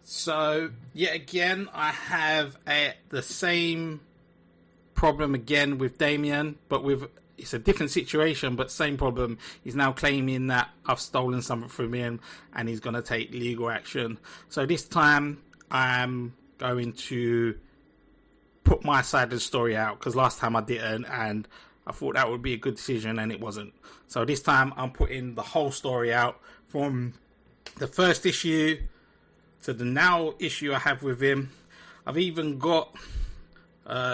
So, yet again, I have the same problem again with Damien, but it's a different situation, but same problem. He's now claiming that I've stolen something from him and he's going to take legal action. So this time, I'm going to put my side of the story out, because last time I didn't, and I thought that would be a good decision, and it wasn't. So this time, I'm putting the whole story out from the first issue to the now issue I have with him. I've even got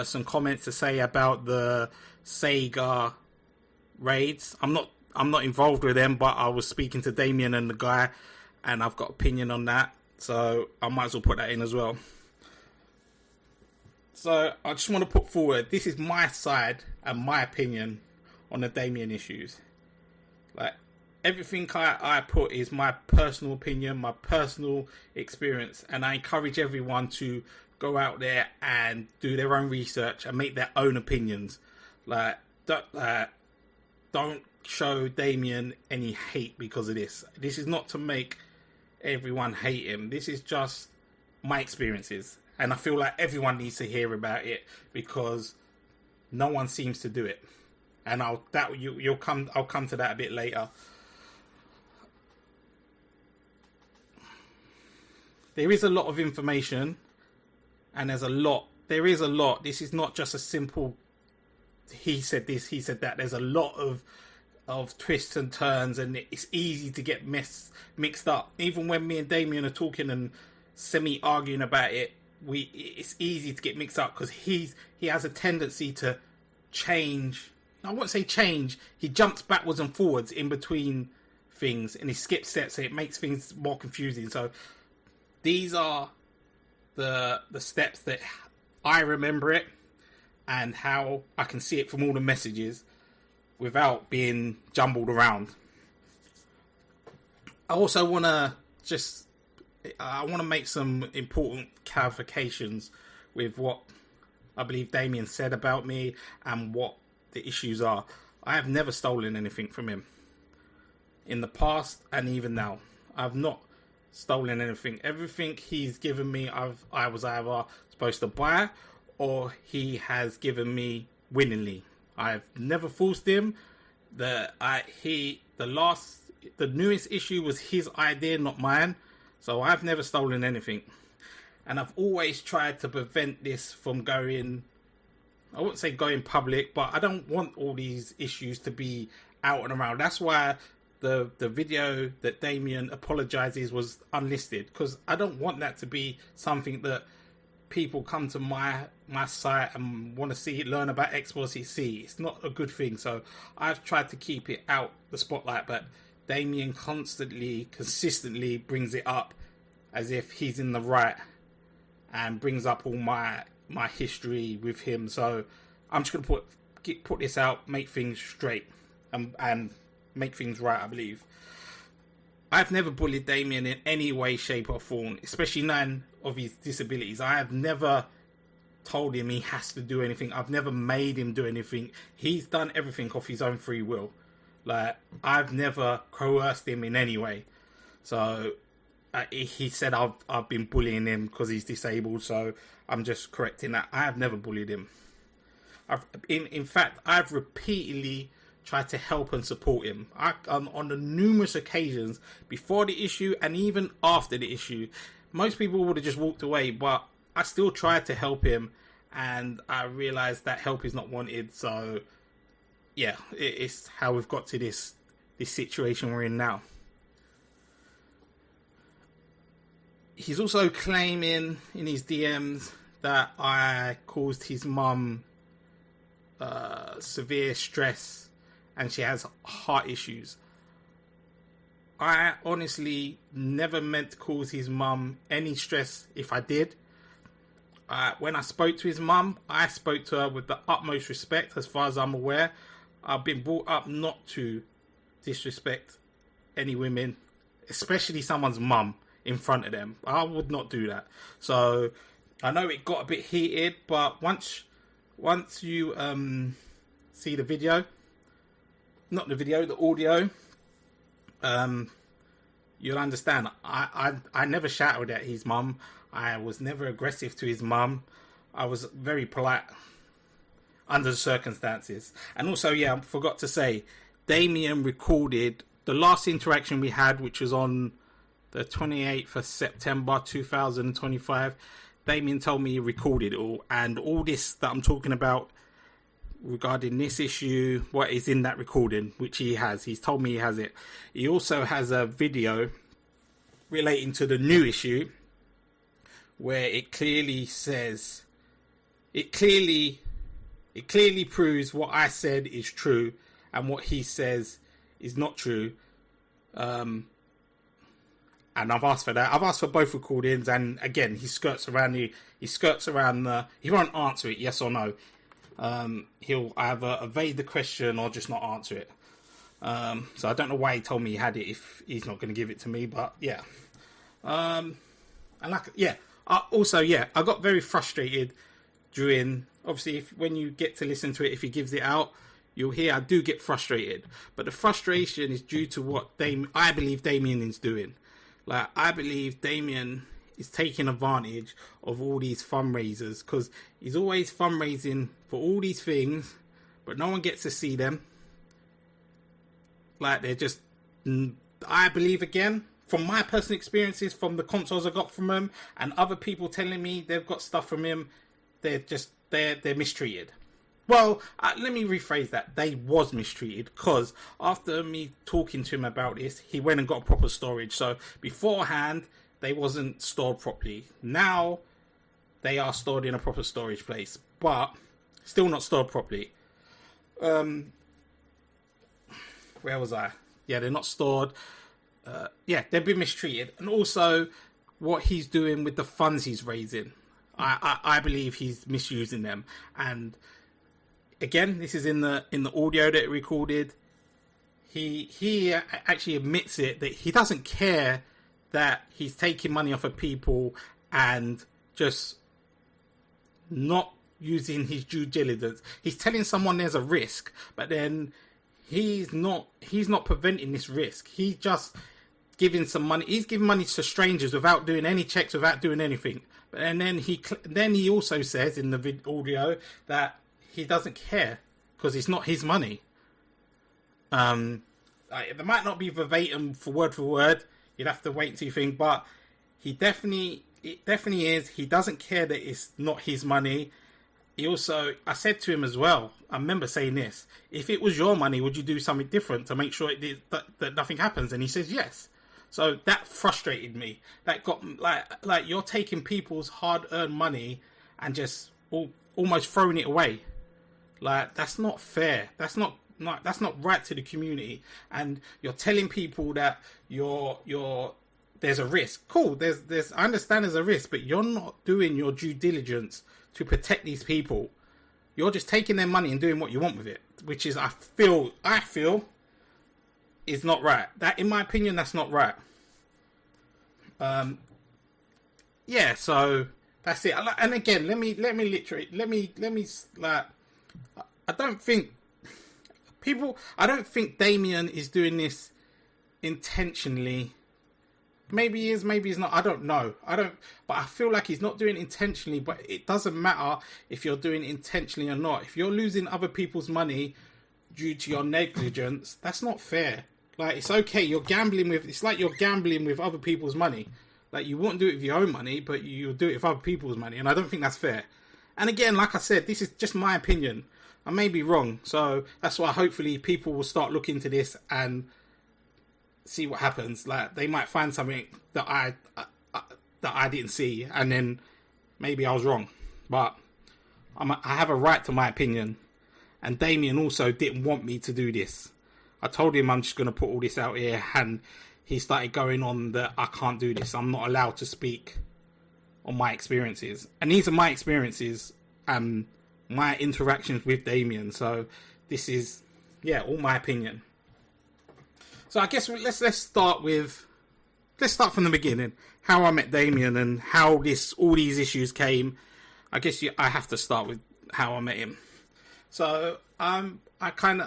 some comments to say about the Sega raids. I'm not involved with them, but I was speaking to Damien and the guy, and I've got opinion on that, so I might as well put that in as well. So I just want to put forward, this is my side and my opinion on the Damien issues. Like, everything I put is my personal opinion, my personal experience, and I encourage everyone to go out there and do their own research and make their own opinions. Like, don't show Damien any hate because of this. This is not to make everyone hate him. This is just my experiences, and I feel like everyone needs to hear about it because no one seems to do it. And I'll come to that a bit later. There is a lot of information, and there is a lot. This is not just a simple, he said this, he said that. There's a lot of twists and turns, and it's easy to get mixed up. Even when me and Damien are talking and semi-arguing about it, it's easy to get mixed up because he has a tendency to change. I won't say change. He jumps backwards and forwards in between things, and he skips steps, so it makes things more confusing. So these are the steps that I remember it, and how I can see it from all the messages without being jumbled around. I also want to make some important clarifications with what I believe Damien said about me and what the issues are. I have never stolen anything from him. In the past and even now, I've not stolen anything. Everything he's given me, I was either supposed to buy or he has given me willingly. I've never forced him. The newest issue was his idea, not mine. So I've never stolen anything. And I've always tried to prevent this from going, I wouldn't say going public, but I don't want all these issues to be out and around. That's why the video that Damien apologizes was unlisted, because I don't want that to be something that people come to my site and want to see, learn about X, Y, Z. It's not a good thing. So I've tried to keep it out the spotlight, but Damien consistently brings it up as if he's in the right and brings up all my history with him. So I'm just going to put this out, make things straight and make things right, I believe. I've never bullied Damien in any way, shape or form, especially none of his disabilities. I have never told him he has to do anything. I've never made him do anything. He's done everything off his own free will. Like, I've never coerced him in any way. So he said I've been bullying him because he's disabled, so I'm just correcting that. I have never bullied him. In fact, I've repeatedly tried to help and support him. On the numerous occasions before the issue and even after the issue. Most people would have just walked away, but I still tried to help him, and I realised that help is not wanted. So yeah, it's how we've got to this situation we're in now. He's also claiming in his DMs that I caused his mum severe stress and she has heart issues. I honestly never meant to cause his mum any stress. If I did, when I spoke to his mum, I spoke to her with the utmost respect. As far as I'm aware, I've been brought up not to disrespect any women, especially someone's mum, in front of them. I would not do that. So I know it got a bit heated, but once you see the video, not the video, the audio, you'll understand. I never shouted at his mum. I was never aggressive to his mum. I was very polite under the circumstances. And also, yeah, I forgot to say, Damien recorded the last interaction we had, which was on the 28th of September 2025. Damien told me he recorded it all, and all this that I'm talking about regarding this issue, what is in that recording, which he has. He's told me he has it. He also has a video relating to the new issue where it clearly says, it clearly proves what I said is true and what he says is not true. And I've asked for that. I've asked for both recordings, and again, he skirts around the, he won't answer it, yes or no. He'll either evade the question or just not answer it. So I don't know why he told me he had it if he's not going to give it to me, but yeah. And like, yeah, I got very frustrated during, obviously, when you get to listen to it, if he gives it out, you'll hear I do get frustrated. But the frustration is due to what I believe Damien is doing. Like, I believe Damien is taking advantage of all these fundraisers, because he's always fundraising for all these things, but no one gets to see them. Like, they're just, I believe, again, from my personal experiences, from the consoles I got from him, and other people telling me they've got stuff from him, they're mistreated. Well, let me rephrase that. They was mistreated, because after me talking to him about this, he went and got proper storage. So beforehand, they wasn't stored properly. Now, they are stored in a proper storage place, but still not stored properly. Where was I? Yeah, they're not stored. Yeah, they've been mistreated. And also, what he's doing with the funds he's raising. I believe he's misusing them. And again, this is in the audio that he recorded. He actually admits it, that he doesn't care that he's taking money off of people and just not using his due diligence. He's telling someone there's a risk, but then he's not preventing this risk. He's just giving some money. He's giving money to strangers without doing any checks, without doing anything. And then he also says in the audio that he doesn't care because it's not his money. There might not be verbatim for word. You'd have to wait until you think, but it definitely is. He doesn't care that it's not his money. He also, I said to him as well, I remember saying this, if it was your money, would you do something different to make sure that nothing happens? And he says yes. So that frustrated me. That got, like you're taking people's hard-earned money and just almost throwing it away. Like, that's not fair. That's not right to the community. And you're telling people that there's a risk. Cool, there's I understand there's a risk, but you're not doing your due diligence to protect these people. You're just taking their money and doing what you want with it, which is I feel is not right. That, in my opinion, that's not right. Yeah, so that's it. And again, let me I don't think Damien is doing this intentionally. Maybe he is, maybe he's not. I don't know. But I feel like he's not doing it intentionally, but it doesn't matter if you're doing it intentionally or not. If you're losing other people's money due to your negligence, that's not fair. Like, it's okay. It's like you're gambling with other people's money. Like, you wouldn't do it with your own money, but you'll do it with other people's money. And I don't think that's fair. And again, like I said, this is just my opinion. I may be wrong. So that's why hopefully people will start looking into this and see what happens. Like, they might find something that I didn't see, and then maybe I was wrong. But I have a right to my opinion. And Damien also didn't want me to do this. I told him I'm just going to put all this out here, and he started going on that I can't do this. I'm not allowed to speak on my experiences. And these are my experiences and my interactions with Damien. So this is, yeah, all my opinion. So I guess let's start from the beginning. How I met Damien and how all these issues came. I guess I have to start with how I met him. So I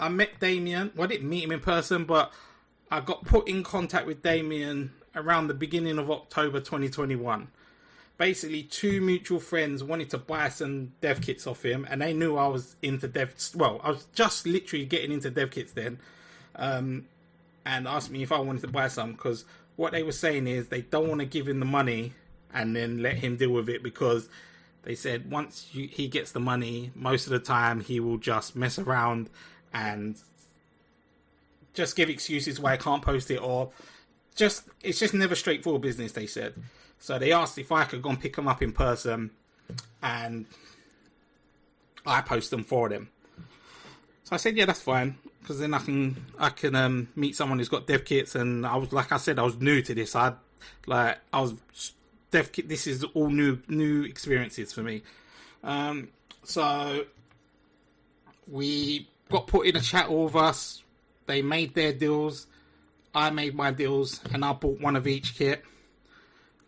met Damien. Well, I didn't meet him in person, but I got put in contact with Damien around the beginning of October 2021. Basically, two mutual friends wanted to buy some dev kits off him, and they knew I was into dev. Well, I was just literally getting into dev kits then, and asked me if I wanted to buy some, because what they were saying is they don't want to give him the money and then let him deal with it, because they said once he gets the money, most of the time he will just mess around and just give excuses why I can't post it, or it's just never straightforward business, they said. So they asked if I could go and pick them up in person, and I post them for them. So I said, yeah, that's fine, because then I can meet someone who's got dev kits. And I was, like I said, I was new to this. This is all new experiences for me. So we got put in a chat, all of us. They made their deals, I made my deals, and I bought one of each kit.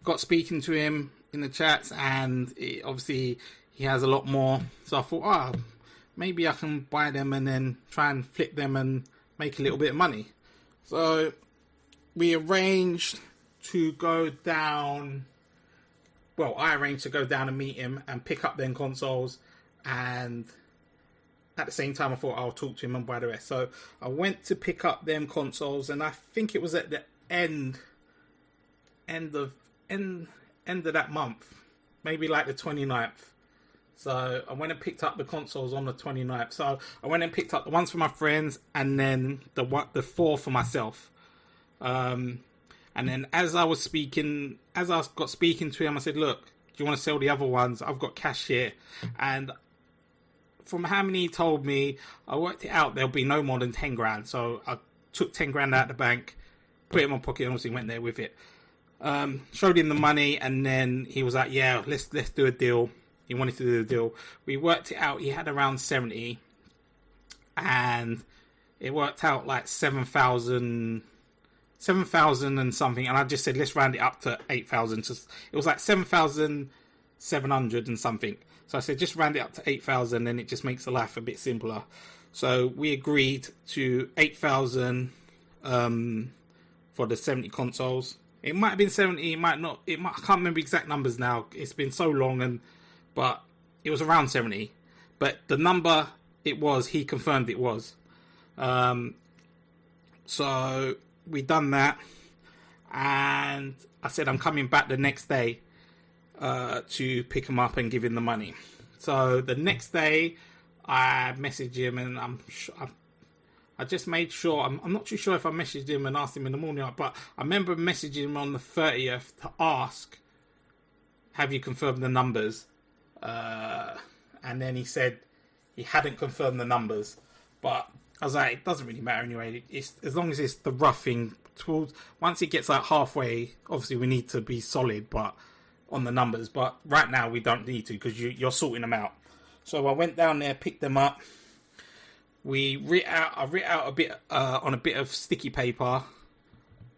Got speaking to him in the chats, and obviously he has a lot more. So I thought, maybe I can buy them and then try and flip them and make a little bit of money. So we arranged to go down. Well, I arranged to go down and meet him and pick up them consoles, and at the same time I thought I'll talk to him and buy the rest. So I went to pick up them consoles, and I think it was at the end of that month, maybe like the 29th. So I went and picked up the consoles on the 29th. So I went and picked up the ones for my friends, and then the four for myself. And then as I got speaking to him, I said, look, do you want to sell the other ones? I've got cash here. And from how many he told me, I worked it out, there'll be no more than 10 grand. So I took 10 grand out of the bank, put it in my pocket, and obviously went there with it. Showed him the money, and then he was like, yeah, let's do a deal. He wanted to do a deal. We worked it out. He had around 70, and it worked out like 7,000 and something. And I just said, let's round it up to 8,000. So it was like 7,700 and something. So I said, just round it up to 8,000, and it just makes the life a bit simpler. So we agreed to 8,000 for the 70 consoles. It might have been 70, it might not. I can't remember exact numbers now. It's been so long, but it was around 70. But the number it was, he confirmed it was. So we done that, and I said I'm coming back the next day to pick him up and give him the money. So the next day, I messaged him, and I just made sure. I'm not too sure if I messaged him and asked him in the morning, but I remember messaging him on the 30th to ask, have you confirmed the numbers? And then he said he hadn't confirmed the numbers. But I was like, it doesn't really matter anyway. It's, as long as it's the roughing towards, once it gets like halfway, obviously we need to be solid but on the numbers. But right now we don't need to, because you're sorting them out. So I went down there, picked them up. I writ out a bit on a bit of sticky paper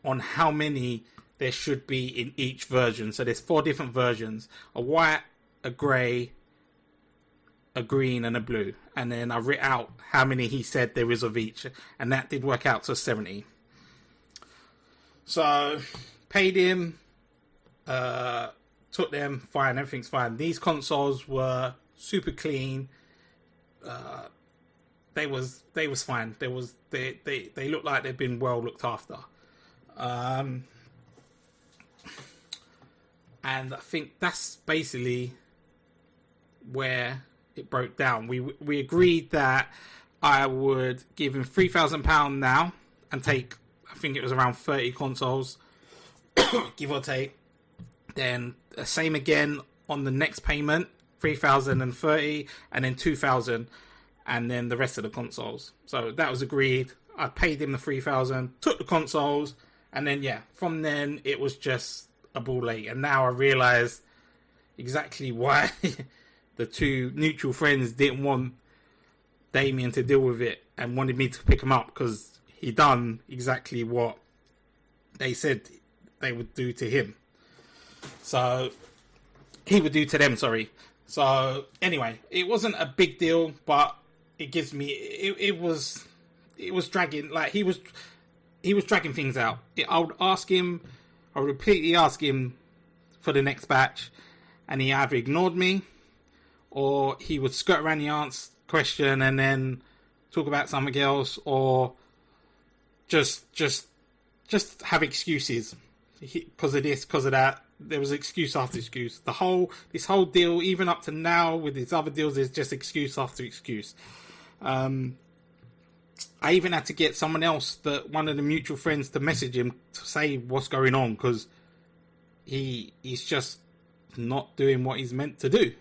on how many there should be in each version. So there's 4 different versions: a white, a grey, a green, and a blue. And then I writ out how many he said there is of each, and that did work out to 70. So paid him, took them, fine, everything's fine. These consoles were super clean. They was fine. They looked like they'd been well looked after. And I think that's basically where it broke down. We agreed that I would give him £3,000 now and take, I think it was around 30 consoles, give or take. Then same again on the next payment, 3,030, and then 2,000, and then the rest of the consoles. So that was agreed. I paid him the 3,000, took the consoles, and then from then it was just a ball ache. And now I realise exactly why the two mutual friends didn't want Damien to deal with it and wanted me to pick him up, because he done exactly what they said they would do to him. So he would do to them, sorry. So anyway, it wasn't a big deal, but it gives me it was dragging, like he was dragging things out. I would ask him, I would repeatedly ask him for the next batch, and he either ignored me, or he would skirt around the answer question and then talk about something else, or just have excuses because of this, because of that. There was excuse after excuse. This whole deal, even up to now with his other deals, is just excuse after excuse. I even had to get someone else, one of the mutual friends, to message him to say what's going on, because he's just not doing what he's meant to do.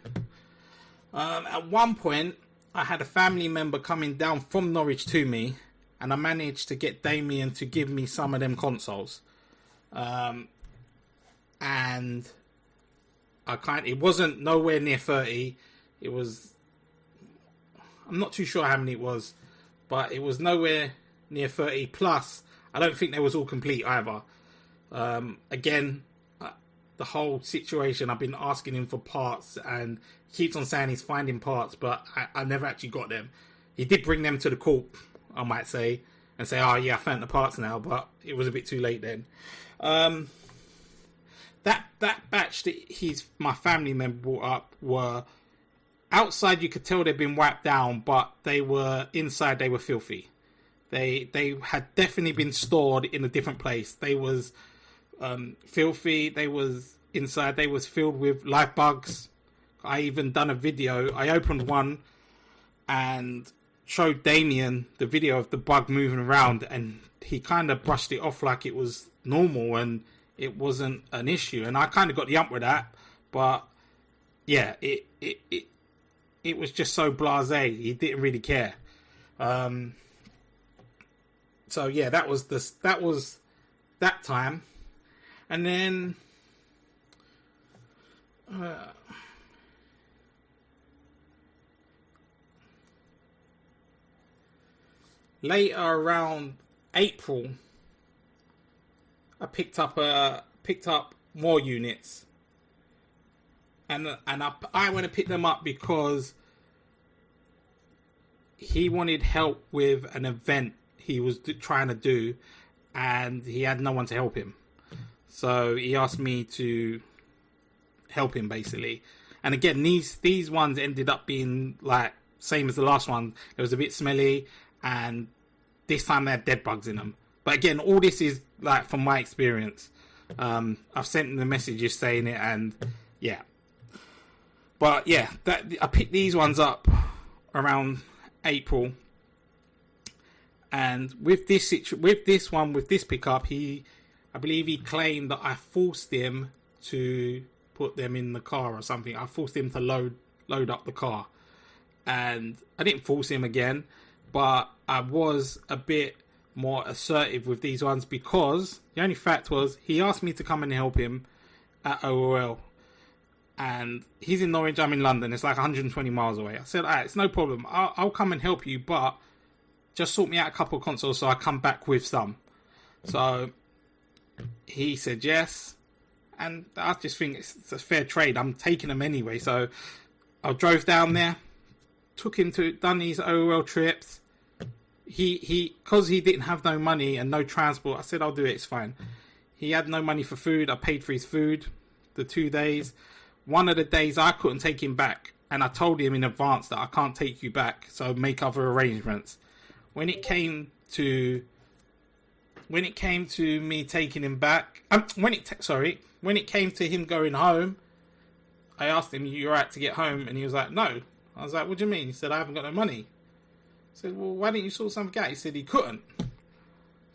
At one point, I had a family member coming down from Norwich to me, and I managed to get Damien to give me some of them consoles. And it wasn't nowhere near 30. It was, I'm not too sure how many it was, but it was nowhere near 30. Plus, I don't think they was all complete either. Again, the whole situation, I've been asking him for parts, and he keeps on saying he's finding parts, but I never actually got them. He did bring them to the court, I might say, and say, oh yeah, I found the parts now, but it was a bit too late then. That batch that my family member brought up were outside. You could tell they'd been wiped down, but they were inside. They were filthy. They had definitely been stored in a different place. They was filthy. They was inside. They was filled with live bugs. I even done a video. I opened one and showed Damien the video of the bug moving around, and he kind of brushed it off like it was normal and it wasn't an issue. And I kind of got the ump with that, but yeah, it was just so blasé. He didn't really care. So yeah, that was that time. And then later around April, I picked up more units, and I went to pick them up because he wanted help with an event he was trying to do, and he had no one to help him. So he asked me to help him, basically. And again, these ones ended up being like same as the last one. It was a bit smelly, and this time they had dead bugs in them. But again, all this is like from my experience. I've sent him the messages saying it, and yeah. But yeah, I picked these ones up around April, and with this pickup, I believe he claimed that I forced him to put them in the car or something. I forced him to load up the car, and I didn't force him again, but I was a bit more assertive with these ones, because the only fact was he asked me to come and help him at OOL, and he's in Norwich, I'm in London. It's like 120 miles away. I said, alright, it's no problem. I'll come and help you, but just sort me out a couple of consoles so I come back with some. So he said yes, and I just think it's a fair trade. I'm taking them anyway. So I drove down there, took him done these OOL trips. Because he didn't have no money and no transport, I said, I'll do it, it's fine. He had no money for food. I paid for his food the 2 days. One of the days I couldn't take him back, and I told him in advance that I can't take you back, so make other arrangements. When it came to me taking him back, when it came to him going home, I asked him, you alright to get home? And he was like, no. I was like, what do you mean? He said, I haven't got no money. I said, well, why didn't you sort something out? He said he couldn't.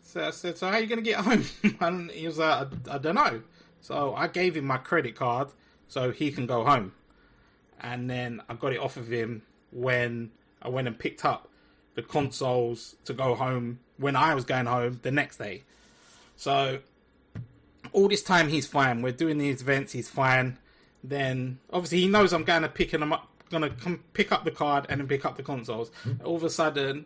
So I said, so how are you going to get home? And he was like, I don't know. So I gave him my credit card so he can go home. And then I got it off of him when I went and picked up the consoles to go home when I was going home the next day. So all this time he's fine. We're doing these events, he's fine. Then obviously he knows I'm going to pick him up. Gonna come pick up the card and then pick up the consoles. All of a sudden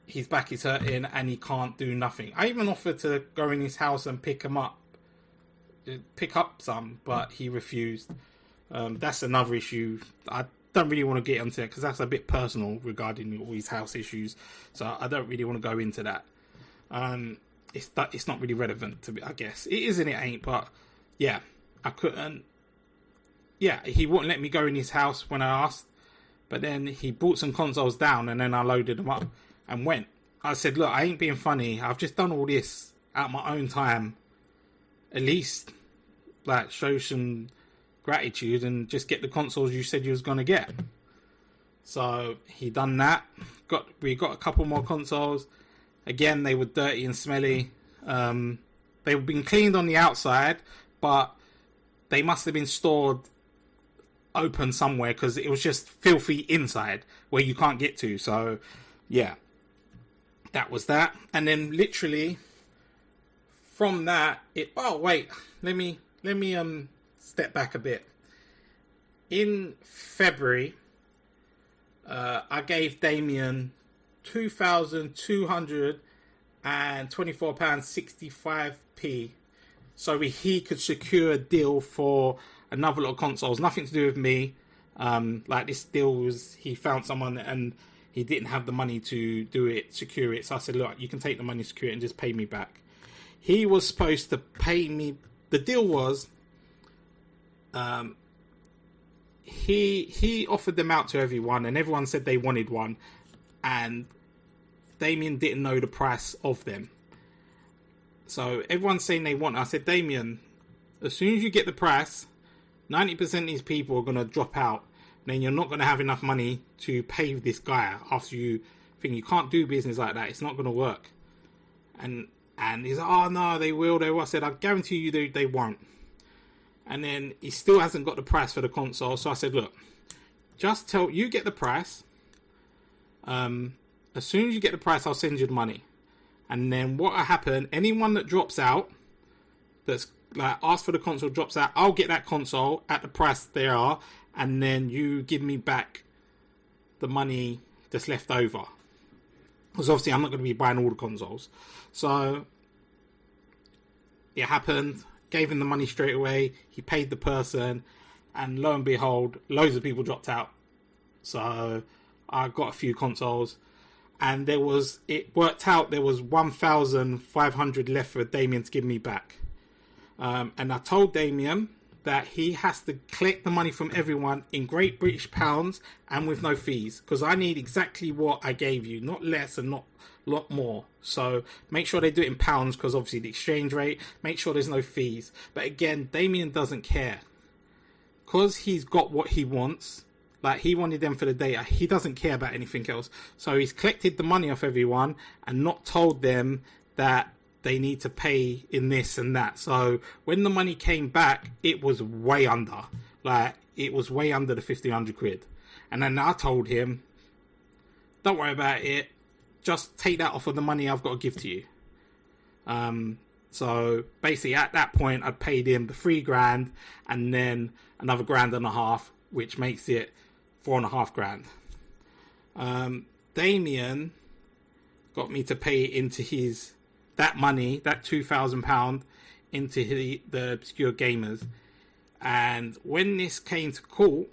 his back is hurting and he can't do nothing. I even offered to go in his house and pick up some, but he refused. That's another issue. I don't really want to get into it because that's a bit personal regarding all his house issues, so I don't really want to go into that. it's not really relevant to me, I guess. It is and it ain't, but yeah, I couldn't. Yeah, he wouldn't let me go in his house when I asked, but then he brought some consoles down and then I loaded them up and went. I said, look, I ain't being funny. I've just done all this at my own time. At least, like, show some gratitude and just get the consoles you said you was going to get. So he done that. We got a couple more consoles. Again, they were dirty and smelly. They were being cleaned on the outside, but they must have been stored open somewhere because it was just filthy inside where you can't get to. So yeah, that was that. And then literally from that, let me step back a bit. In February, I gave Damien £2,224.65 so he could secure a deal for another lot of consoles. Nothing to do with me. Like, this deal was, he found someone and he didn't have the money to do it, secure it. So I said, look, you can take the money, secure it, and just pay me back. He was supposed to pay me. The deal was, he offered them out to everyone, and everyone said they wanted one, and Damien didn't know the price of them. So everyone's saying they want. I said, Damien, as soon as you get the price, 90% of these people are going to drop out. And then you're not going to have enough money to pay this guy after you think you can't do business like that. It's not going to work. And he's like, oh no, they will. I said, I guarantee you they won't. And then he still hasn't got the price for the console. So I said, look, just you get the price. As soon as you get the price, I'll send you the money. And then what will happen, anyone that drops out, that's like asked for the console, drops out, I'll get that console at the price they are. And then you give me back the money that's left over. Because obviously I'm not going to be buying all the consoles. So it happened. Gave him the money straight away. He paid the person. And lo and behold, loads of people dropped out. So I got a few consoles. And it worked out, there was 1,500 left for Damien to give me back. And I told Damien that he has to collect the money from everyone in Great British pounds and with no fees. Because I need exactly what I gave you, not less and not a lot more. So make sure they do it in pounds, because obviously the exchange rate. Make sure there's no fees. But again, Damien doesn't care. Because he's got what he wants. Like, he wanted them for the data. He doesn't care about anything else. So he's collected the money off everyone and not told them that they need to pay in this and that. So when the money came back, it was way under. Like, it was way under the 1,500 quid. And then I told him, don't worry about it. Just take that off of the money I've got to give to you. So basically at that point, I paid him the $3,000 and then another $1,500, which makes it $4,500. Damien got me to pay into that money, that £2,000, into the Obscure Gamers. And when this came to court,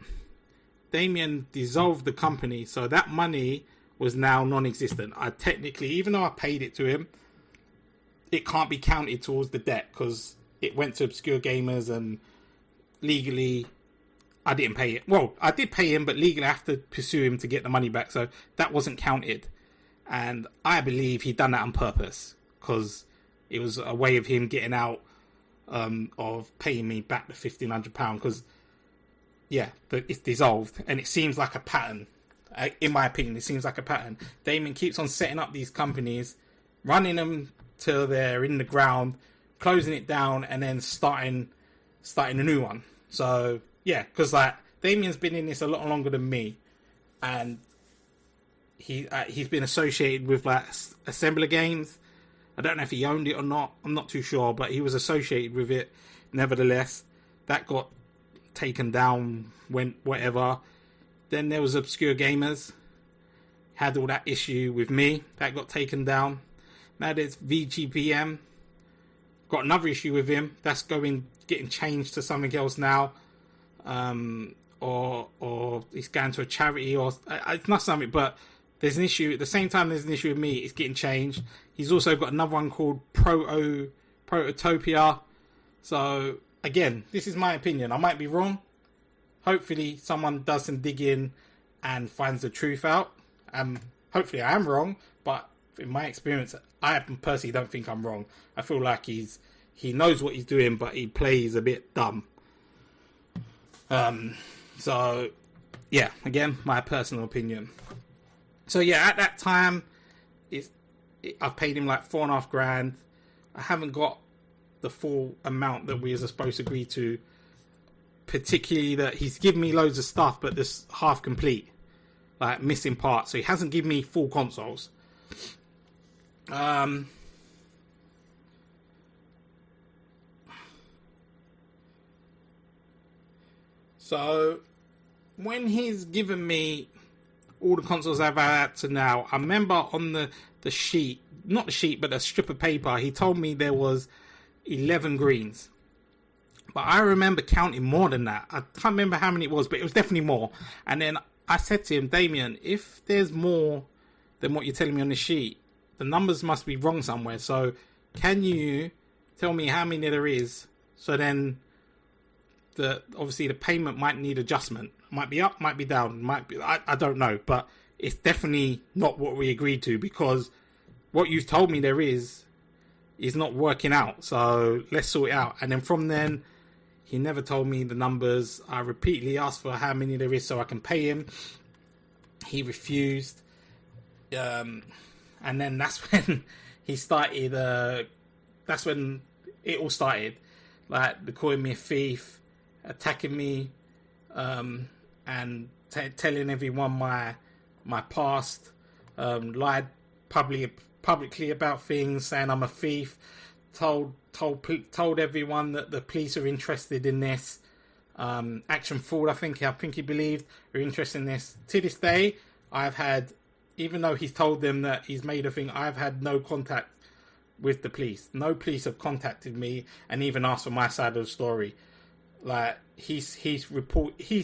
Damien dissolved the company, so that money was now non-existent. I technically, even though I paid it to him, it can't be counted towards the debt because it went to Obscure Gamers, and legally I didn't pay it. Well, I did pay him, but legally I have to pursue him to get the money back. So that wasn't counted. And I believe he done that on purpose, because it was a way of him getting out of paying me back the £1,500. Because, yeah, it's dissolved. And it seems like a pattern. In my opinion, it seems like a pattern. Damien keeps on setting up these companies, running them till they're in the ground, closing it down, and then starting a new one. So yeah, because like Damien's been in this a lot longer than me, and he's been associated with like Assembler Games. I don't know if he owned it or not. I'm not too sure, but he was associated with it. Nevertheless, that got taken down. Went whatever. Then there was Obscure Gamers. Had all that issue with me. That got taken down. Now there's VGPM. Got another issue with him. That's getting changed to something else now. Or he's going to a charity, or it's not something, but there's an issue. At the same time, there's an issue with me. It's getting changed. He's also got another one called Prototopia. So, again, this is my opinion. I might be wrong. Hopefully, someone does some digging and finds the truth out. Hopefully, I am wrong. But in my experience, I personally don't think I'm wrong. I feel like he knows what he's doing, but he plays a bit dumb. So, yeah, again, my personal opinion. So, yeah, at that time, I've paid him like $4,500. I haven't got the full amount that we were supposed to agree to. Particularly that he's given me loads of stuff, but this half complete, like missing parts. So he hasn't given me full consoles. So when he's given me all the consoles I've had to now, I remember on the sheet, not the sheet, but a strip of paper, he told me there was 11 greens. But I remember counting more than that. I can't remember how many it was, but it was definitely more. And then I said to him, Damien, if there's more than what you're telling me on the sheet, the numbers must be wrong somewhere. So can you tell me how many there is? So then obviously the payment might need adjustment. Might be up, might be down, might be, I don't know. But it's definitely not what we agreed to, because what you've told me there is not working out. So let's sort it out. And then from then, he never told me the numbers. I repeatedly asked for how many there is so I can pay him. He refused. And then that's when he started, that's when it all started. Like, they're calling me a thief, attacking me, and telling everyone my past, lied publicly about things, saying I'm a thief, told everyone that the police are interested in this, action fraud, I think he believed, are interested in this. To this day, I've had, even though he's told them that he's made a thing, I've had no contact with the police. No police have contacted me and even asked for my side of the story. Like, he's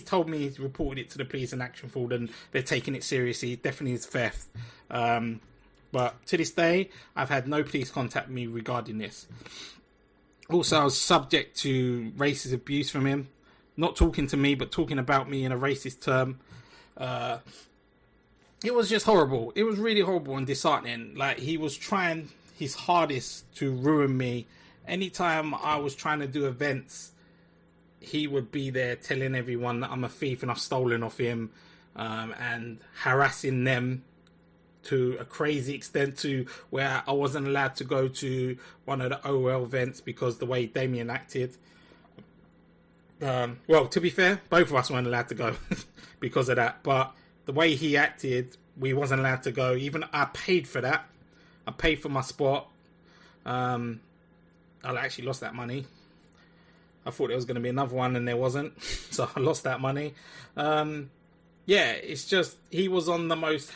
told me he's reported it to the police and action fraud, and they're taking it seriously. It definitely is theft. But to this day, I've had no police contact me regarding this. Also, I was subject to racist abuse from him. Not talking to me, but talking about me in a racist term. It was just horrible. It was really horrible and disheartening. Like, he was trying his hardest to ruin me. Anytime I was trying to do events, he would be there telling everyone that I'm a thief and I've stolen off him, and harassing them to a crazy extent, to where I wasn't allowed to go to one of the OL events because the way Damien acted. Well, to be fair, both of us weren't allowed to go because of that. But the way he acted, we wasn't allowed to go. Even I paid for that. I paid for my spot. I actually lost that money. I thought there was going to be another one and there wasn't. So I lost that money. Yeah, it's just, he was on the most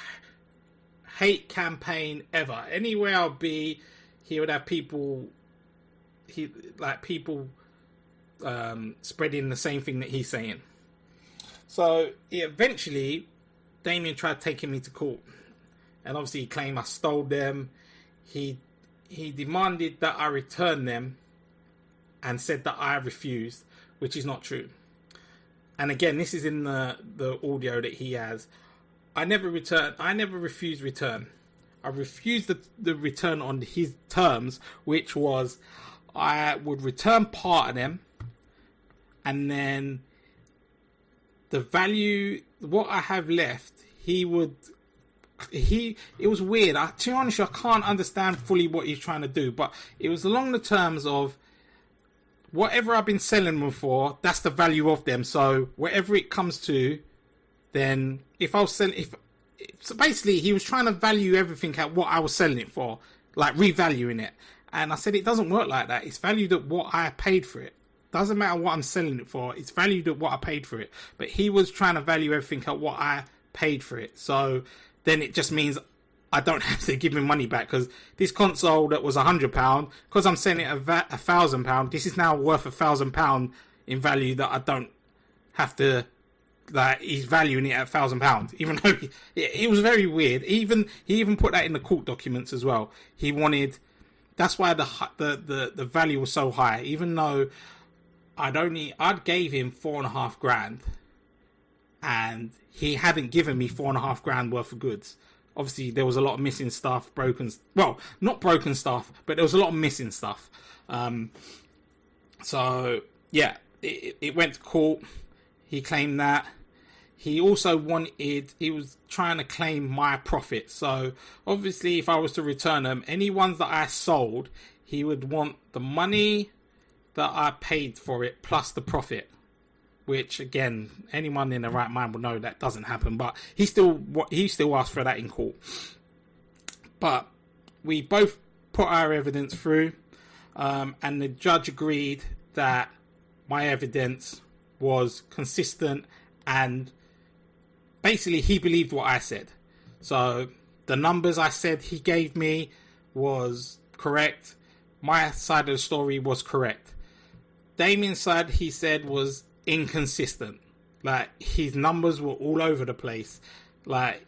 hate campaign ever. Anywhere I'll be, he would have people, spreading the same thing that he's saying. So eventually, Damien tried taking me to court, and obviously he claimed I stole them. He demanded that I return them, and said that I refused, which is not true. And again, this is in the audio that he has. I never refused return. I refused the return on his terms, which was I would return part of them, and then the value, what I have left, it was weird. To be honest, I can't understand fully what he's trying to do, but it was along the terms of whatever I've been selling them for, that's the value of them. So whatever it comes to, then so basically he was trying to value everything at what I was selling it for, like revaluing it. And I said, it doesn't work like that. It's valued at what I paid for it. Doesn't matter what I'm selling it for. It's valued at what I paid for it. But he was trying to value everything at what I paid for it. So then it just means I don't have to give him money back, because this console that was £100, because I'm selling it at £1,000, this is now worth £1,000 in value that I don't have to like he's valuing it at £1,000, even though it was very weird. He even put that in the court documents as well. He wanted, that's why the value was so high, even though I'd gave him 4.5 grand, and he hadn't given me 4.5 grand worth of goods. Obviously, there was a lot of missing stuff, not broken stuff, but there was a lot of missing stuff. So yeah, it went to court. He claimed that. He also he was trying to claim my profit. So obviously, if I was to return them, any ones that I sold, he would want the money that I paid for it plus the profit. Which again, anyone in the right mind will know that doesn't happen. But he still asked for that in court. But we both put our evidence through, and the judge agreed that my evidence was consistent, and basically he believed what I said. So the numbers I said he gave me was correct. My side of the story was correct. Damien's side, he said, was inconsistent. Like, his numbers were all over the place. Like,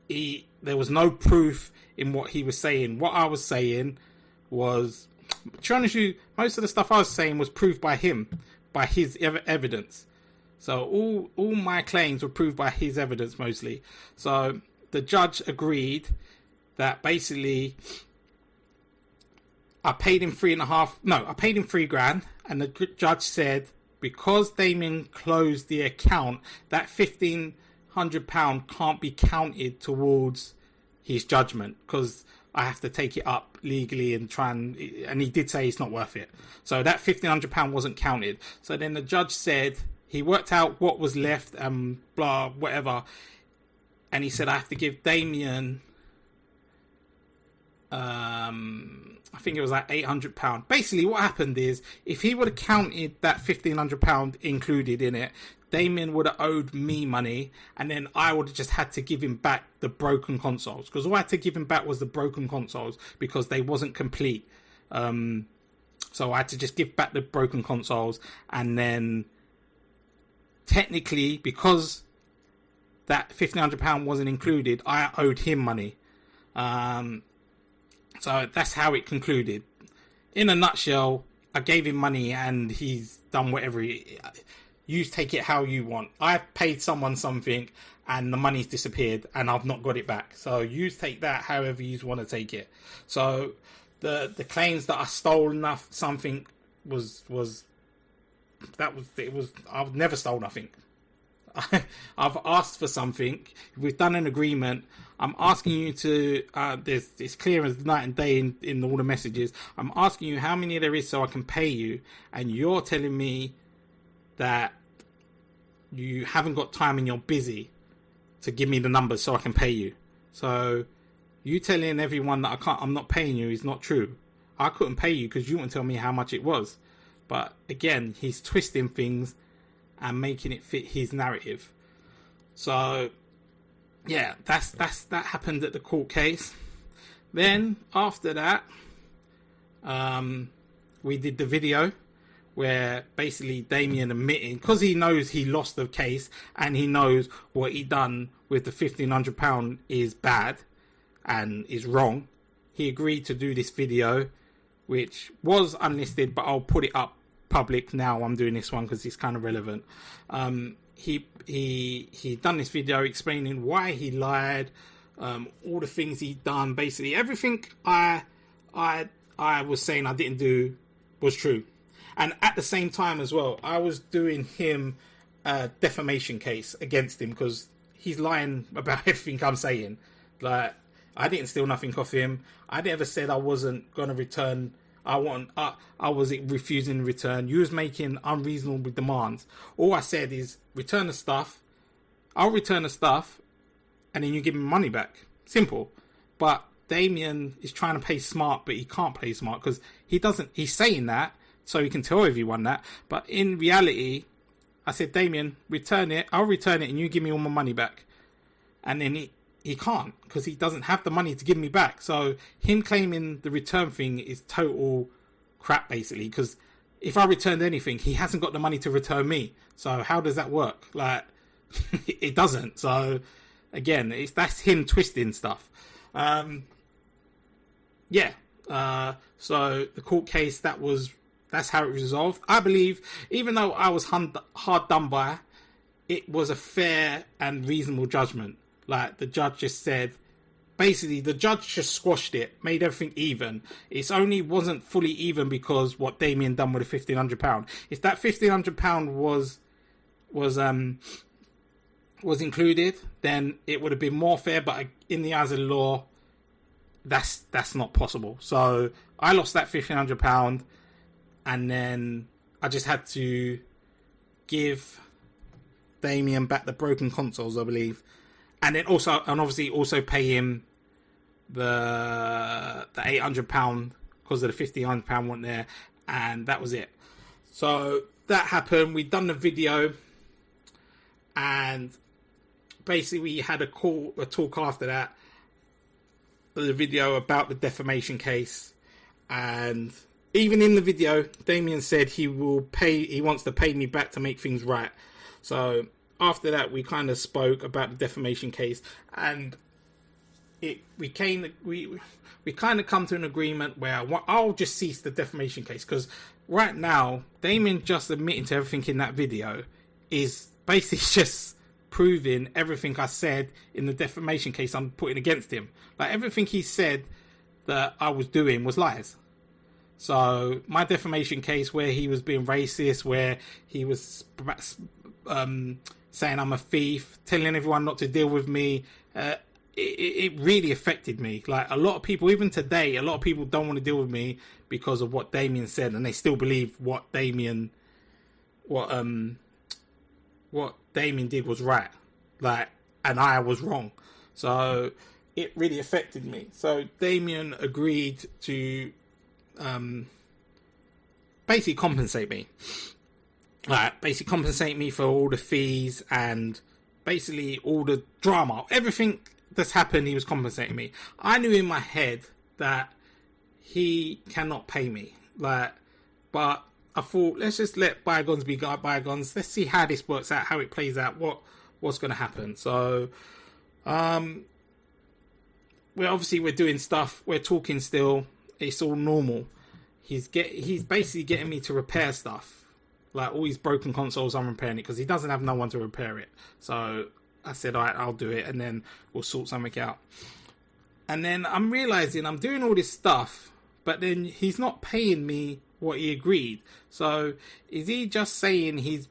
there was no proof in what he was saying. What I was saying was, to be honest with you, most of the stuff I was saying was proved by him, by his evidence. So all my claims were proved by his evidence mostly. So the judge agreed that basically I paid him £3 grand, and the judge said, because Damien closed the account, that £1,500 can't be counted towards his judgment, because I have to take it up legally and and he did say it's not worth it. So that £1,500 wasn't counted. So then the judge said he worked out what was left and blah, whatever. And he said, I have to give Damien, I think it was like £800. Basically what happened is, if he would have counted that £1,500 included in it, Damien would have owed me money, and then I would have just had to give him back the broken consoles, because all I had to give him back was the broken consoles, because they wasn't complete. So I had to just give back the broken consoles, and then technically, because that £1,500 wasn't included, I owed him money. So that's how it concluded. In a nutshell, I gave him money and he's done whatever you take it how you want. I've paid someone something and the money's disappeared and I've not got it back. So you take that however you want to take it. So the claims that I stole something I've never stole nothing. I've asked for something. We've done an agreement. I'm asking you to, it's clear as night and day in all the messages. I'm asking you how many there is so I can pay you. And you're telling me that you haven't got time and you're busy to give me the numbers so I can pay you. So you telling everyone that I'm not paying you is not true. I couldn't pay you because you wouldn't tell me how much it was. But again, he's twisting things and making it fit his narrative. So yeah, that happened at the court case. Then after that, we did the video where basically Damien admitting, because he knows he lost the case and he knows what he done with the £1,500 is bad and is wrong. He agreed to do this video, which was unlisted, but I'll put it up public now. I'm doing this one because it's kind of relevant. He done this video explaining why he lied, all the things he done, basically everything I was saying I didn't do was true. And at the same time as well, I was doing him a defamation case against him because he's lying about everything I'm saying. Like, I didn't steal nothing off him. I never said I wasn't going to return. I was refusing to return. You was making unreasonable demands. All I said is return the stuff. I'll return the stuff, and then you give me money back. Simple. But Damien is trying to play smart, but he can't play smart because he doesn't. He's saying that so he can tell everyone that. But in reality, I said, Damien, return it. I'll return it, and you give me all my money back. And then he can't because he doesn't have the money to give me back. So him claiming the return thing is total crap, basically, because if I returned anything, he hasn't got the money to return me. So how does that work? Like, it doesn't. So again, that's him twisting stuff. So the court case, that's how it was resolved. I believe, even though I was hard done by, it was a fair and reasonable judgment. Like, the judge just said, basically, the judge just squashed it, made everything even. It only wasn't fully even because what Damien done with the £1,500. If that £1,500 was included, then it would have been more fair. But in the eyes of the law, that's not possible. So I lost that £1,500, and then I just had to give Damien back the broken consoles, I believe, and obviously also pay him the £800 because of the £1,500 wasn't there, and that was it. So that happened. We'd done the video, and basically we had a talk after that, the video, about the defamation case. And even in the video, Damien said he wants to pay me back to make things right. So after that, we kind of spoke about the defamation case, and we kind of come to an agreement where I'll just cease the defamation case, because right now Damien just admitting to everything in that video is basically just proving everything I said in the defamation case I'm putting against him. Like, everything he said that I was doing was lies. So my defamation case, where he was being racist, where he was saying I'm a thief, telling everyone not to deal with me, it really affected me. Like, a lot of people, even today, a lot of people don't want to deal with me because of what Damien said, and they still believe what Damien did was right, like, and I was wrong. So it really affected me. So Damien agreed to basically compensate me. Basically compensate me for all the fees and basically all the drama, everything that's happened. He was compensating me. I knew in my head that he cannot pay me, but I thought, let's just let bygones be bygones. Let's see how this works out, how it plays out, what's going to happen. So we're doing stuff, we're talking still, it's all normal. He's basically getting me to repair stuff, like all his broken consoles. I'm repairing it because he doesn't have no one to repair it. So I said, all right, I'll do it, and then we'll sort something out. And then I'm realizing I'm doing all this stuff, but then he's not paying me what he agreed. So is he just saying he's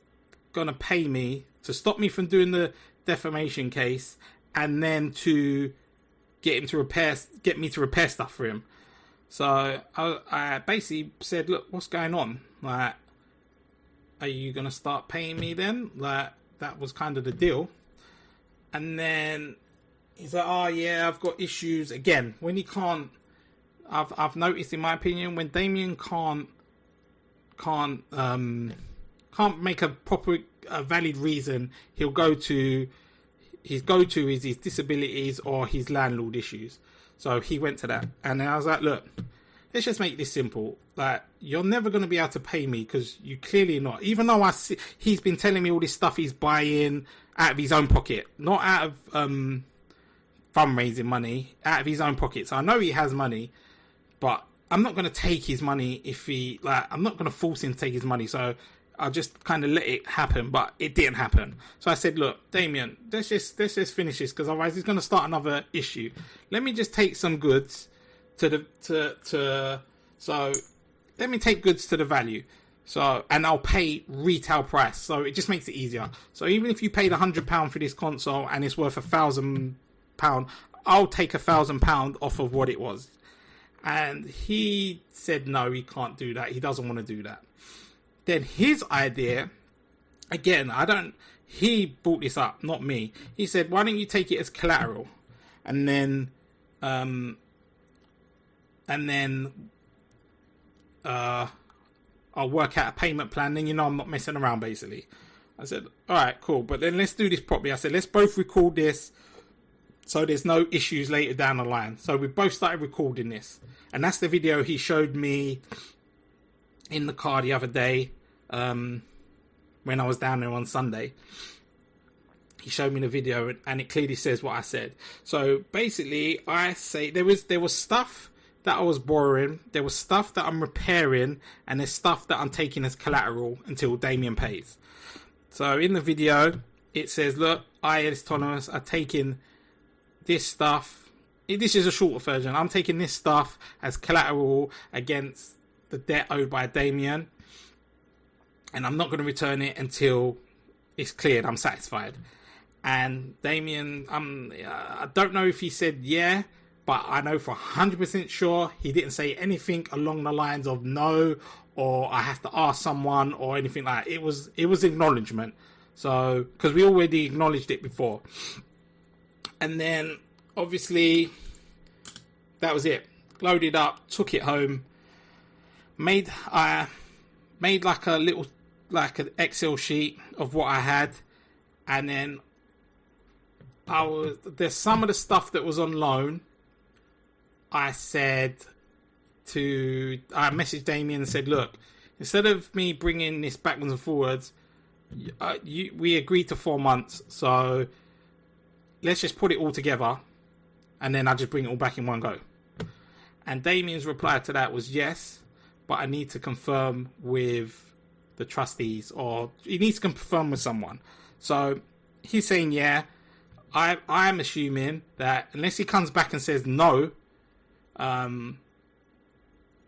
gonna pay me to stop me from doing the defamation case, and then to get me to repair stuff for him? So I basically said, look, what's going on? Like, are you going to start paying me then? Like, that was kind of the deal. And then he's like, oh yeah, I've got issues. Again, when he can't, I've noticed, in my opinion, when Damien can't make a proper, valid reason, he'll go to his go-to is his disabilities or his landlord issues. So he went to that, and then I was like, look, let's just make this simple. Like, you're never going to be able to pay me because you clearly not. Even though he's been telling me all this stuff he's buying out of his own pocket, not out of fundraising money, out of his own pocket. So I know he has money, but I'm not going to take his money I'm not going to force him to take his money. So I'll just kind of let it happen, but it didn't happen. So I said, look, Damien, let's just finish this, because otherwise he's going to start another issue. Let me just take some goods so let me take goods to the value. So, and I'll pay retail price. So it just makes it easier. So even if you paid £100 for this console and it's worth £1,000, I'll take £1,000 off of what it was. And he said, no, he can't do that. He doesn't want to do that. Then his idea, again, he brought this up, not me. He said, why don't you take it as collateral? And then I'll work out a payment plan. Then, I'm not messing around, basically. I said, all right, cool. But then let's do this properly. I said, let's both record this so there's no issues later down the line. So we both started recording this. And that's the video he showed me in the car the other day, when I was down there on Sunday. he showed me the video, and it clearly says what I said. So basically, I say there was stuff that I was borrowing, there was stuff that I'm repairing, and there's stuff that I'm taking as collateral until Damien pays. So in the video, it says, look, I, as Thomas, are taking this stuff. This is a shorter version. I'm taking this stuff as collateral against the debt owed by Damien, and I'm not going to return it until it's cleared. I'm satisfied. And Damien, I don't know if he said yeah, but I know for 100% sure he didn't say anything along the lines of no, or I have to ask someone, or anything like that. It was acknowledgement. So, because we already acknowledged it before. And then, obviously, that was it. Loaded up, took it home, made like an Excel sheet of what I had, and then there's some of the stuff that was on loan. I messaged Damien and said, look, instead of me bringing this backwards and forwards, we agreed to 4 months, so let's just put it all together, and then I'll just bring it all back in one go. And Damien's reply to that was yes, but I need to confirm with the trustees, or he needs to confirm with someone. So he's saying yeah. I'm assuming that unless he comes back and says no,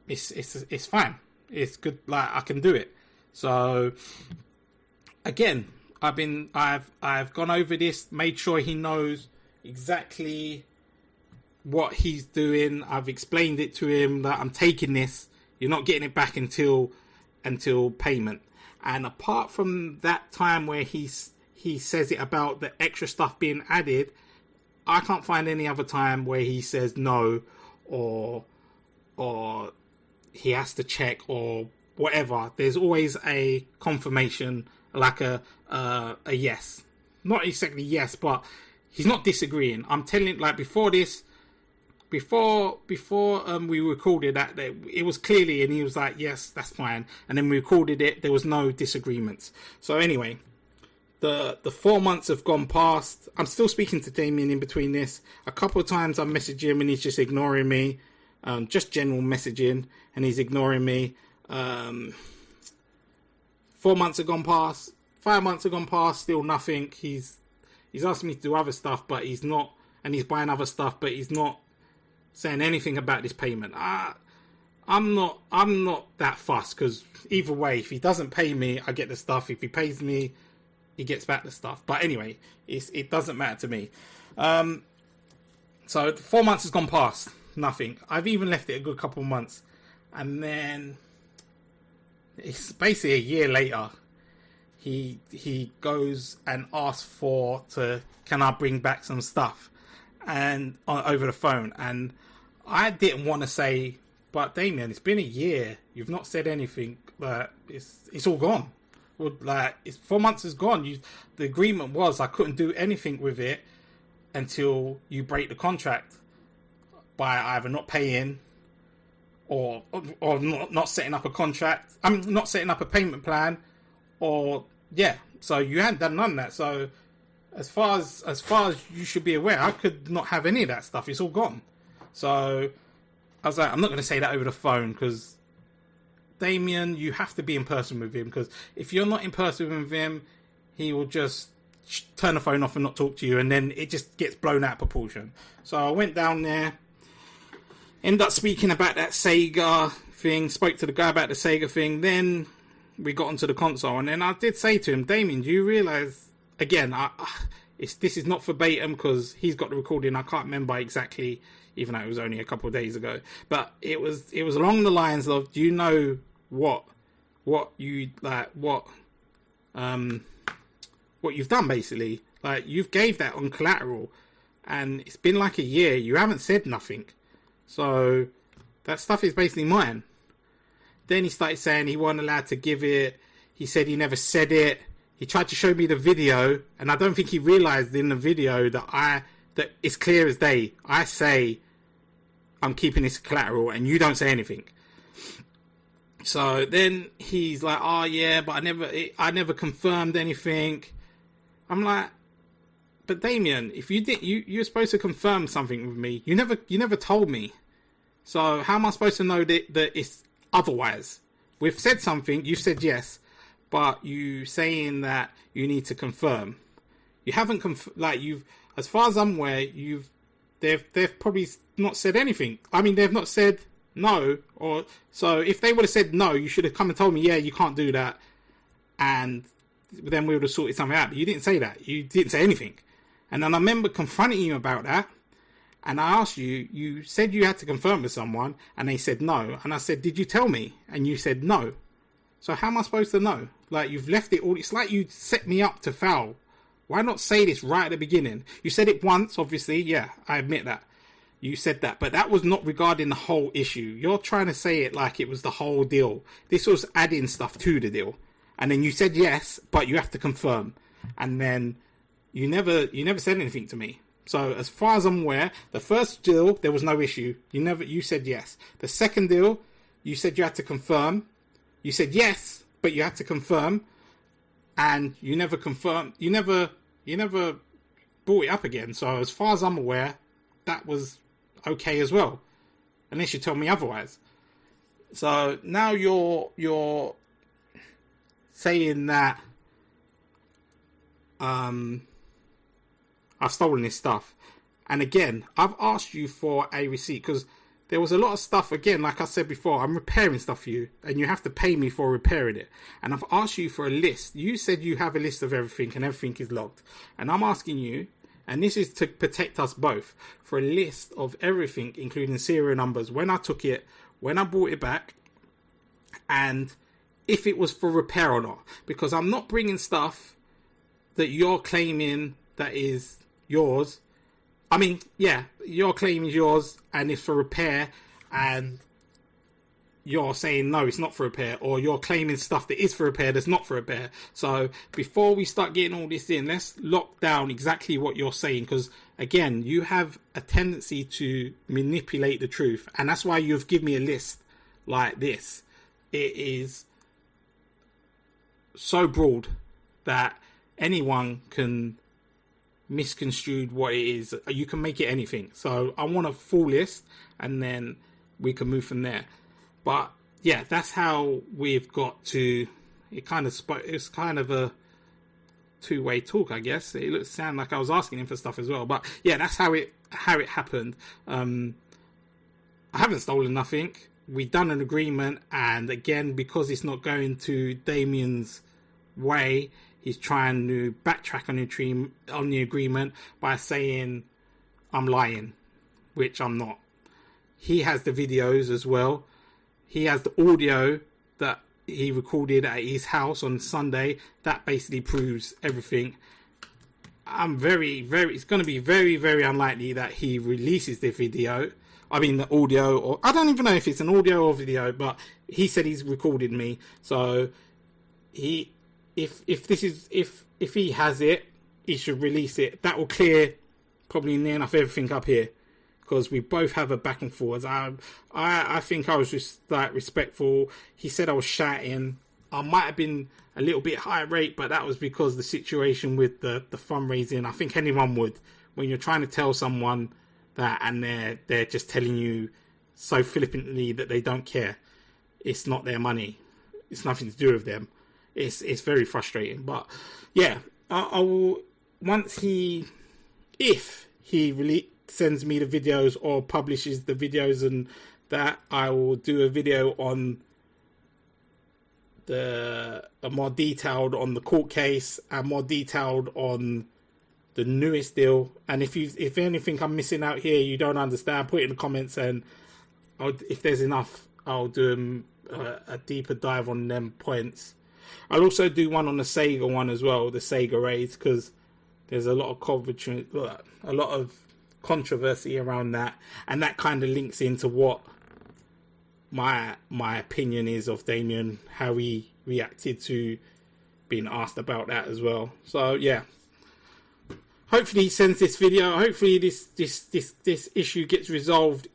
it's fine. It's good. Like, I can do it. So again, I've gone over this, made sure he knows exactly what he's doing. I've explained it to him that I'm taking this. You're not getting it back until payment. And apart from that time where he says it about the extra stuff being added, I can't find any other time where he says no, or he has to check or whatever. There's always a confirmation, like a yes. Not exactly yes, but he's not disagreeing. I'm telling, like, before we recorded that, it was clearly, and he was like, yes, that's fine. And then we recorded it, there was no disagreements. So anyway, the 4 months have gone past. I'm still speaking to Damien in between this. A couple of times I message him and he's just ignoring me. Just general messaging, and he's ignoring me. 4 months have gone past. 5 months have gone past, still nothing. He's asking me to do other stuff, but he's not, and he's buying other stuff, but he's not saying anything about this payment. I'm not that fussed, because either way, if he doesn't pay me, I get the stuff. If he pays me, he gets back the stuff. But anyway, it doesn't matter to me. So 4 months has gone past, nothing. I've even left it a good couple of months, and then it's basically a year later. He goes and asks can I bring back some stuff, and over the phone. And I didn't want to say, but Damien, it's been a year. You've not said anything. It's all gone. Well, it's 4 months is gone. The agreement was I couldn't do anything with it until you break the contract by either not paying or not setting up a contract. I'm not setting up a payment plan, or yeah. So you hadn't done none of that. So as far as you should be aware, I could not have any of that stuff. It's all gone. So I was like, I'm not going to say that over the phone, because Damien, you have to be in person with him, because if you're not in person with him, he will just turn the phone off and not talk to you, and then it just gets blown out of proportion. So I went down there, ended up speaking about that Sega thing, spoke to the guy about the Sega thing, then we got onto the console, and then I did say to him, Damien, do you realise, again, this is not verbatim, because he's got the recording, I can't remember exactly, even though it was only a couple of days ago, but it was along the lines of, do you know what you've done, basically? Like, you've gave that on collateral, and it's been like a year, you haven't said nothing, so that stuff is basically mine. Then he started saying he wasn't allowed to give it. He said he never said it. He tried to show me the video, and I don't think he realised in the video that it's clear as day. I say I'm keeping this collateral, and you don't say anything. So then he's like, "Oh yeah, but I never confirmed anything." I'm like, but Damien, if you did, you're supposed to confirm something with me. You never told me. So how am I supposed to know that it's otherwise? We've said something. You said yes, but you saying that you need to confirm. You haven't as far as I'm aware, they've probably not said anything. I mean, they've not said no, or so if they would have said no, you should have come and told me, yeah, you can't do that, and then we would have sorted something out. But you didn't say that. You didn't say anything. And then I remember confronting you about that, and I asked you, you said you had to confirm with someone, and they said no. And I said, did you tell me? And you said no. So how am I supposed to know? Like, you've left it all. It's like you set me up to foul. Why not say this right at the beginning? You said it once, obviously. Yeah, I admit that. You said that. But that was not regarding the whole issue. You're trying to say it like it was the whole deal. This was adding stuff to the deal. And then you said yes, but you have to confirm. And then you never said anything to me. So as far as I'm aware, the first deal, there was no issue. You said yes. The second deal, you said you had to confirm. You said yes, but you had to confirm. And you never confirmed. You never brought it up again. So as far as I'm aware, that was okay as well, unless you tell me otherwise. So now you're saying that I've stolen this stuff. And again, I've asked you for a receipt because there was a lot of stuff. Again, like I said before, I'm repairing stuff for you and you have to pay me for repairing it. And I've asked you for a list. You said you have a list of everything and everything is logged. And I'm asking you, and this is to protect us both, for a list of everything, including serial numbers, when I took it, when I brought it back, and if it was for repair or not. Because I'm not bringing stuff that you're claiming that is yours. I mean, yeah, your claim is yours and it's for repair, and you're saying no, it's not for repair, or you're claiming stuff that is for repair that's not for repair. So before we start getting all this in, let's lock down exactly what you're saying, because again, you have a tendency to manipulate the truth, and that's why you've given me a list like this. It is so broad that anyone can misconstrued what it is. You can make it anything. So I want a full list and then we can move from there. But yeah, that's how we've got to. It's kind of a two-way talk, I guess. It sound like I was asking him for stuff as well. But yeah, that's how it happened. I haven't stolen nothing. We've done an agreement, and again, because it's not going to Damien's way, he's trying to backtrack on the agreement by saying I'm lying, which I'm not. He has the videos as well. He has the audio that he recorded at his house on Sunday. That basically proves everything. It's going to be very, very unlikely that he releases the video. I mean, the audio, or I don't even know if it's an audio or video, but he said he's recorded me. So if he has it, he should release it. That will clear probably near enough everything up here, because we both have a back and forwards. I think I was just like respectful. He said I was shouting. I might have been a little bit high rate, but that was because the situation with the fundraising. I think anyone would, when you're trying to tell someone that and they're just telling you so flippantly that they don't care. It's not their money. It's nothing to do with them. It's very frustrating. But yeah, I will, if he really sends me the videos or publishes the videos, and that, I will do a video on more detailed on the court case and more detailed on the newest deal. And if anything I'm missing out here, you don't understand, put it in the comments, and if there's enough, I'll do a deeper dive on them points. I'll also do one on the Sega one as well, the Sega raids, because there's a lot of controversy around that, and that kind of links into what my opinion is of Damien, how he reacted to being asked about that as well. So yeah, hopefully he sends this video. Hopefully this issue gets resolved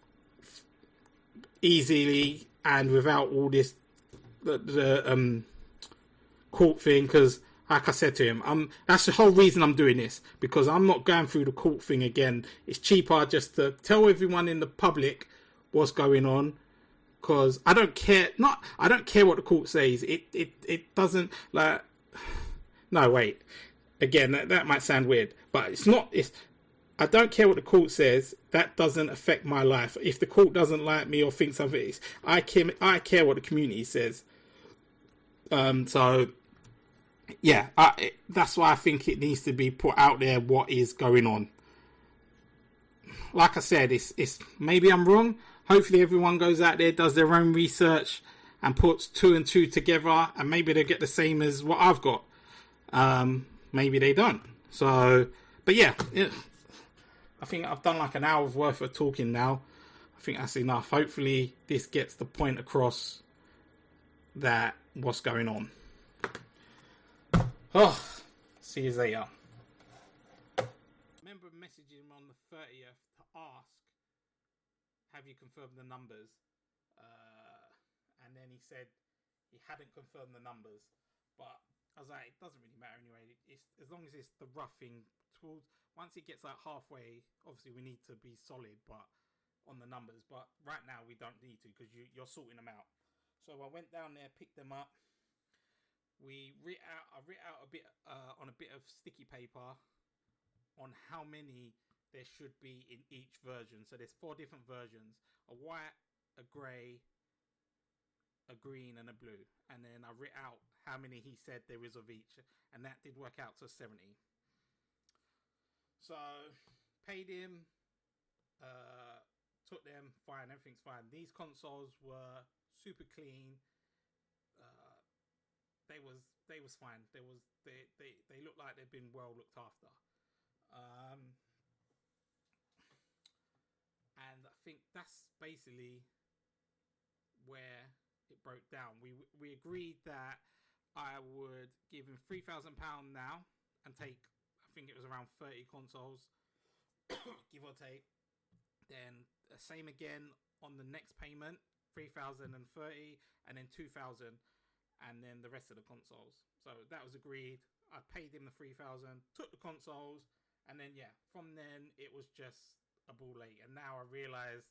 easily and without all this the court thing, because like I said to him, that's the whole reason I'm doing this, because I'm not going through the court thing again. It's cheaper just to tell everyone in the public what's going on, because I don't care. I don't care what the court says. It doesn't, like. No, wait. Again, that might sound weird, but it's not. I don't care what the court says. That doesn't affect my life. If the court doesn't like me or thinks of it, I care what the community says. So yeah, that's why I think it needs to be put out there what is going on. Like I said, it's maybe I'm wrong. Hopefully everyone goes out there, does their own research and puts 2 and 2 together, and maybe they get the same as what I've got. Maybe they don't. So, but yeah, I think I've done like an hour's worth of talking now. I think that's enough. Hopefully this gets the point across that what's going on. Oh, see you later. Remember messaging him on the 30th to ask, have you confirmed the numbers? And then he said he hadn't confirmed the numbers. But I was like, it doesn't really matter anyway. It's, as long as it's the roughing towards, once it gets like halfway, obviously we need to be solid, but on the numbers. But right now we don't need to, because you're sorting them out. So I went down there, picked them up. I writ out a bit on a bit of sticky paper on how many there should be in each version. So there's 4 different versions: a white, a grey, a green, and a blue. And then I writ out how many he said there is of each, and that did work out to 70. So paid him, took them, fine, everything's fine. These consoles were super clean. They was fine. They looked like they'd been well looked after. And I think that's basically where it broke down. We agreed that I would give him £3,000 now and take, I think it was around 30 consoles, give or take. Then same again on the next payment, 3,030, and then 2,000, and then the rest of the consoles. So that was agreed. I paid him the 3,000, took the consoles, and then yeah, from then it was just a ball ache. And now I realise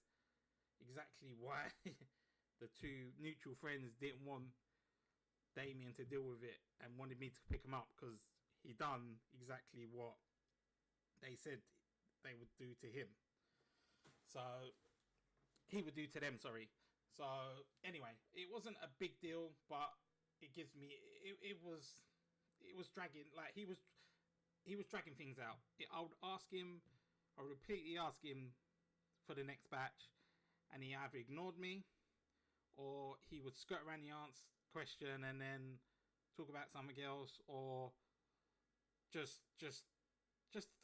exactly why the 2 mutual friends didn't want Damien to deal with it and wanted me to pick him up, because he done exactly what they said they would do to him. So he would do to them, sorry. So anyway, it wasn't a big deal, but it gives me it was dragging, like he was dragging things out. I would repeatedly ask him for the next batch, and he either ignored me or he would skirt around the question and then talk about something else, or just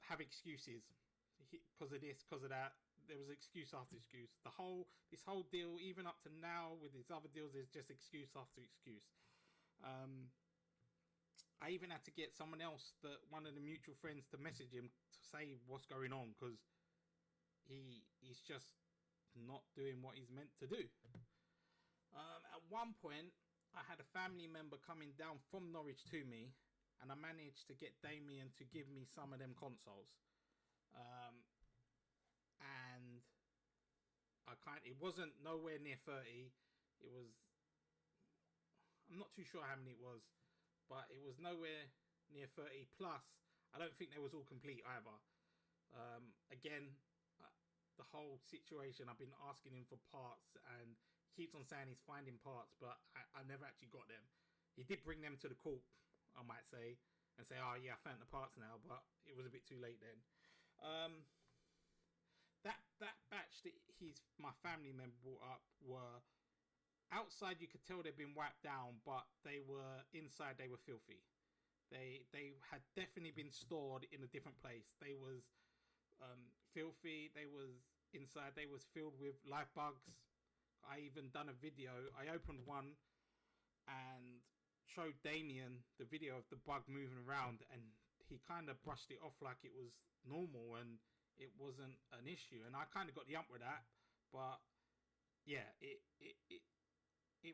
have excuses because of this, because of that. There was excuse after excuse. This whole deal, even up to now with his other deals, is just excuse after excuse. I even had to get someone else, one of the mutual friends, to message him to say what's going on, because he's just not doing what he's meant to do. At one point, I had a family member coming down from Norwich to me, and I managed to get Damien to give me some of them consoles. And it wasn't nowhere near 30. It was, I'm not too sure how many it was, but it was nowhere near 30. Plus, I don't think they was all complete either. Again, the whole situation, I've been asking him for parts, and he keeps on saying he's finding parts, but I never actually got them. He did bring them to the court, I might say, and say, oh yeah, I found the parts now, but it was a bit too late then. That batch that my family member brought up were outside. You could tell they'd been wiped down, but they were inside. They were filthy. They had definitely been stored in a different place. They was filthy. They was inside. They was filled with live bugs. I even done a video. I opened one and showed Damien the video of the bug moving around, and he kind of brushed it off like it was normal and it wasn't an issue. And I kind of got the ump with that, but yeah, it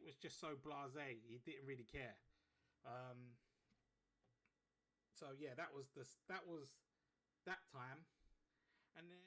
was just so blasé. He didn't really care. So yeah, that was that time. And then